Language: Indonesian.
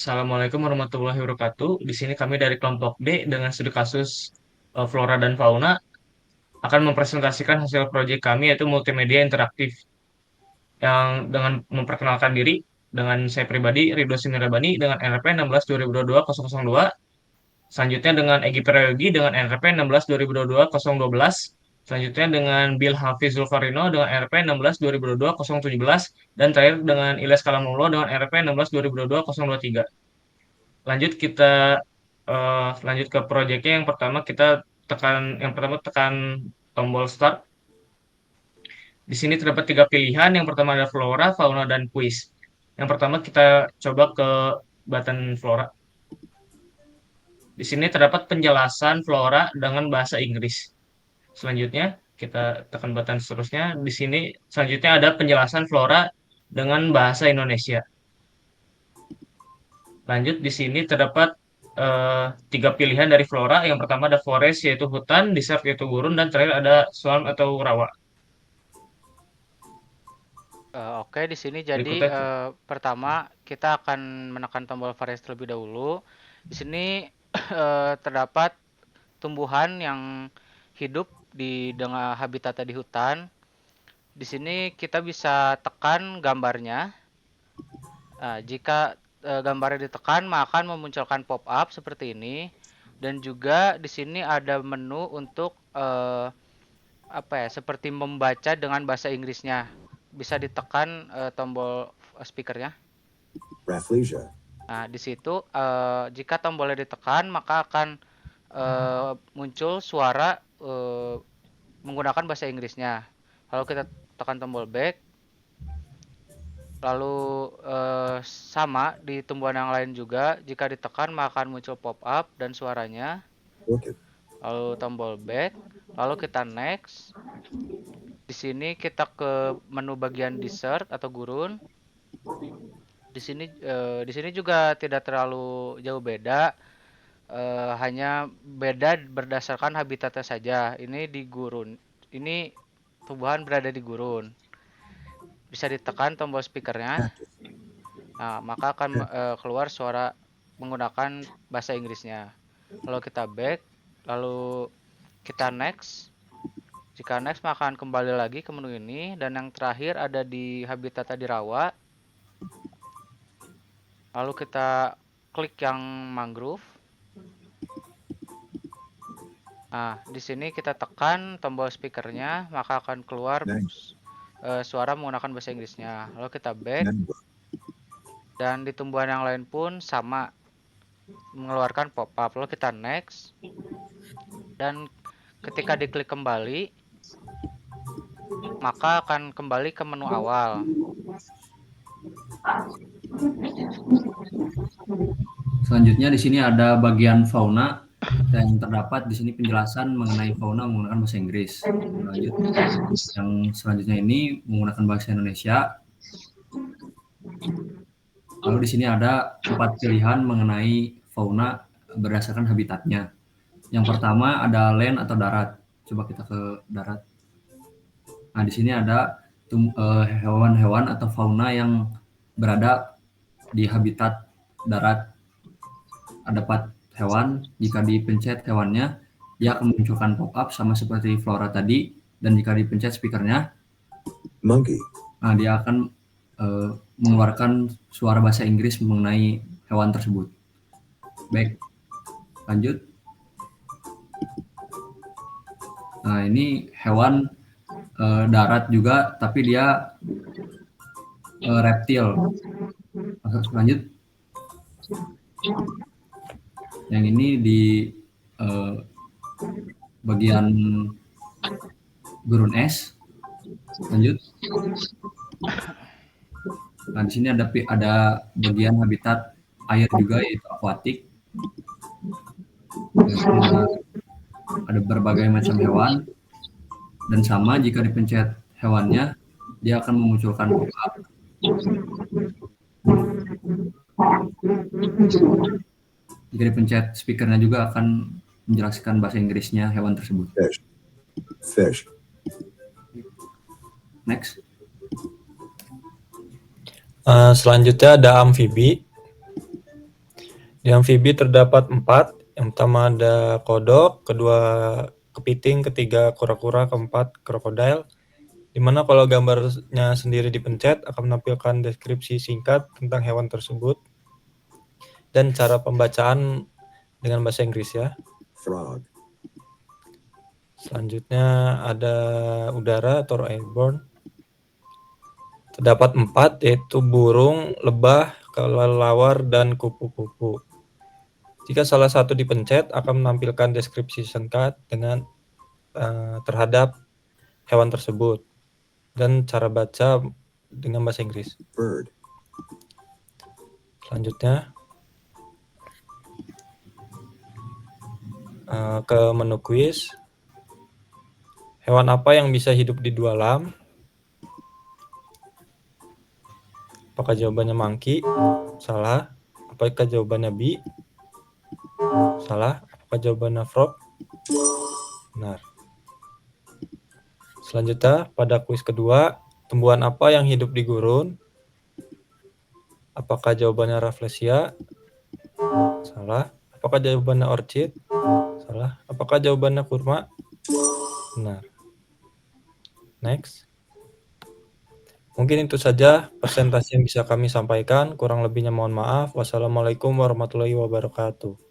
Assalamualaikum warahmatullahi wabarakatuh. Di sini kami dari kelompok D dengan studi kasus flora dan fauna akan mempresentasikan hasil proyek kami yaitu multimedia interaktif yang dengan memperkenalkan diri dengan saya pribadi Ridho Simirabani dengan NRP 16 2022 selanjutnya dengan Egy Prayogi dengan NRP 16 2022 selanjutnya dengan Bill Hafiz Zulfarino dengan NRP 16 2022 dan terakhir dengan Ilyas Kalamulo dengan NRP 16 2022 lanjut ke proyeknya. Yang pertama tekan tombol start. Di sini terdapat tiga pilihan. Yang pertama ada flora, fauna, dan quiz. Yang pertama kita coba ke button flora. Di sini terdapat penjelasan flora dengan bahasa Inggris. Selanjutnya kita tekan button seterusnya. Di sini selanjutnya ada penjelasan flora dengan bahasa Indonesia. Lanjut, di sini terdapat tiga pilihan dari flora. Yang pertama ada forest yaitu hutan, desert yaitu gurun, dan terakhir ada swamp atau rawa. Oke, di sini jadi Berikutnya, pertama kita akan menekan tombol varies terlebih dahulu. Di sini terdapat tumbuhan yang hidup di dengan habitatnya di hutan. Di sini kita bisa tekan gambarnya. Nah, jika gambarnya ditekan, maka akan memunculkan pop-up seperti ini. Dan juga di sini ada menu untuk apa ya, seperti membaca dengan bahasa Inggrisnya. Bisa ditekan tombol speakernya. Nah, di situ jika tombolnya ditekan, maka akan muncul suara menggunakan bahasa Inggrisnya. Lalu kita tekan tombol back, lalu sama di tumbuhan yang lain juga, jika ditekan maka akan muncul pop up dan suaranya. Lalu tombol back, lalu kita next. Di sini kita ke menu bagian dessert atau gurun. Di sini juga tidak terlalu jauh beda, hanya beda berdasarkan habitatnya saja. Ini di gurun, ini tumbuhan berada di gurun. Bisa ditekan tombol speakernya, nah, maka akan keluar suara menggunakan bahasa Inggrisnya. Lalu kita back, lalu kita next. Jika next, maka akan kembali lagi ke menu ini. Dan yang terakhir ada di habitatnya di rawa. Lalu kita klik yang mangrove. Nah, di sini kita tekan tombol speakernya, maka akan keluar suara menggunakan bahasa Inggrisnya. Lalu kita back, dan di tumbuhan yang lain pun sama, mengeluarkan pop-up. Lalu kita next, dan ketika diklik kembali, maka akan kembali ke menu awal. Selanjutnya di sini ada bagian fauna dan terdapat di sini penjelasan mengenai fauna menggunakan bahasa Inggris. Lanjut, yang selanjutnya ini menggunakan bahasa Indonesia. Lalu di sini ada 4 pilihan mengenai fauna berdasarkan habitatnya. Yang pertama ada land atau darat. Coba kita ke darat. Nah, di sini ada hewan-hewan atau fauna yang berada di habitat darat. Ada 4 hewan. Jika dipencet hewannya, dia akan memunculkan pop-up sama seperti flora tadi. Dan jika dipencet speakernya, monkey. Nah, dia akan mengeluarkan suara bahasa Inggris mengenai hewan tersebut. Baik, lanjut. Nah, ini hewan darat juga, tapi dia reptil. Lanjut. Yang ini di bagian gurun es. Lanjut. Nah, di sini ada bagian habitat air juga, yaitu akuatik. Ada berbagai macam hewan, dan sama jika dipencet hewannya, dia akan memunculkan pop-up. Jika dipencet speakernya juga akan menjelaskan bahasa Inggrisnya hewan tersebut. Fish. Next. Selanjutnya ada amfibi. Di amfibi terdapat 4. Yang pertama ada kodok, kedua kepiting, ketiga kura-kura, keempat krokodil. Dimana kalau gambarnya sendiri dipencet akan menampilkan deskripsi singkat tentang hewan tersebut dan cara pembacaan dengan bahasa Inggris ya. frog, Selanjutnya ada udara atau airborne. Terdapat 4, yaitu burung, lebah, kelelawar, dan kupu-kupu. Jika salah satu dipencet akan menampilkan deskripsi singkat dengan terhadap hewan tersebut dan cara baca dengan bahasa Inggris. bird, Selanjutnya ke menu kuis. Hewan apa yang bisa hidup di 2 alam? Apakah jawabannya monkey? Salah. Apakah jawabannya bee? Salah. Apakah jawabannya frog? Benar. Selanjutnya pada kuis kedua, tumbuhan apa yang hidup di gurun? Apakah jawabannya Rafflesia? Salah. Apakah jawabannya orchid? Salah. Apakah jawabannya kurma? Benar. Next. Mungkin itu saja presentasi yang bisa kami sampaikan. Kurang lebihnya mohon maaf. Wassalamualaikum warahmatullahi wabarakatuh.